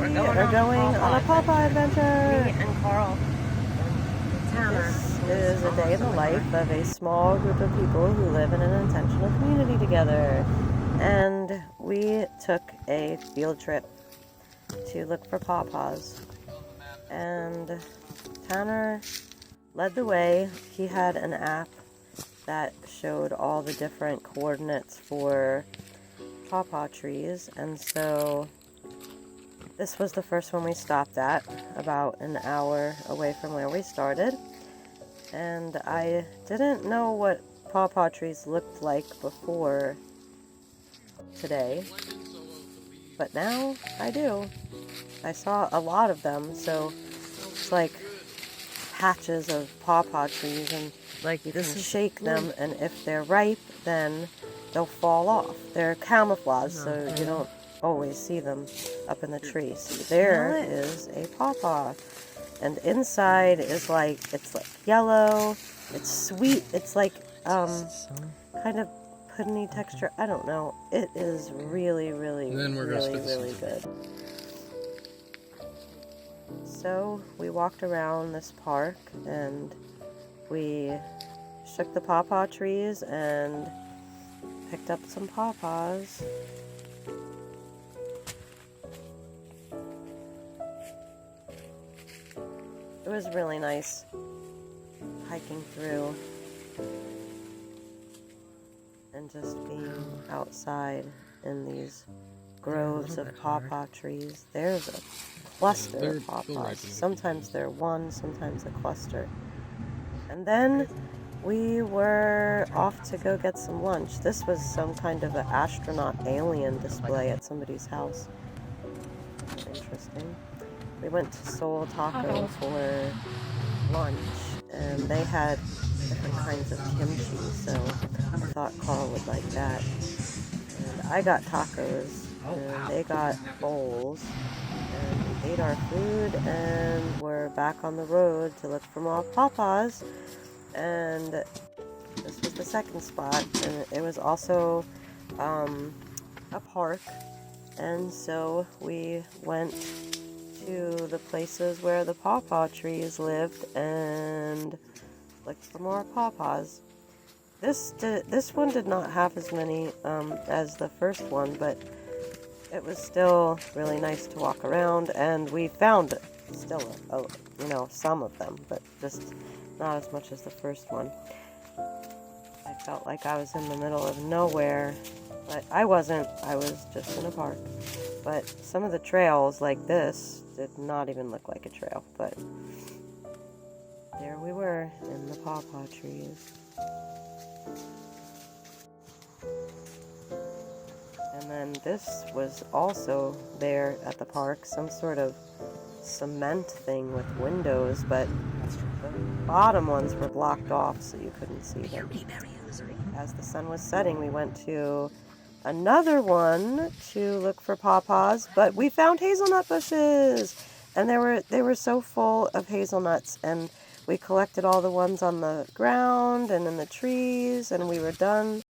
We are going on a pawpaw adventure. Me and Carl and Tanner. This is a day in the life of a small group of people who live in an intentional community together. And we took a field trip to look for pawpaws. And Tanner led the way. He had an app that showed all the different coordinates for pawpaw trees, and so this was the first one we stopped at, about an hour away from where we started. And I didn't know what pawpaw trees looked like before today, but now I do. I saw a lot of them, so it's like patches of pawpaw trees, and Like you just can shake them, and if they're ripe, then they'll fall off. They're camouflaged, so you don't always see them up in the tree. So there is a pawpaw, and inside is it's like yellow. It's sweet. It's like kind of puddingy texture. I don't know. It is really, really, really good. So we walked around this park and we shook the pawpaw trees and picked up some pawpaws. It was really nice hiking through and just being outside in these groves of pawpaw trees. There's a cluster of pawpaws. Sometimes they're one, sometimes a cluster. And then we were off to go get some lunch. This was some kind of an astronaut alien display at somebody's house. Interesting. We went to Seoul Taco for lunch, and they had different kinds of kimchi, so I thought Carl would like that. And I got tacos, and they got bowls, and we ate our food, and we're back on the road to look for more pawpaws. And this was the second spot, and it was also a park, and so we went to the places where the pawpaw trees lived and looked for more pawpaws. This one did not have as many as the first one, but it was still really nice to walk around, and we found still some of them, but just not as much as the first one. I felt like I was in the middle of nowhere, but I wasn't. I was just in a park. But some of the trails, like this, did not even look like a trail, but there we were in the pawpaw trees. And then this was also there at the park, some sort of cement thing with windows, but the bottom ones were blocked off so you couldn't see them. As the sun was setting, we went to another one to look for pawpaws, but we found hazelnut bushes, and they were so full of hazelnuts, and we collected all the ones on the ground and in the trees, and we were done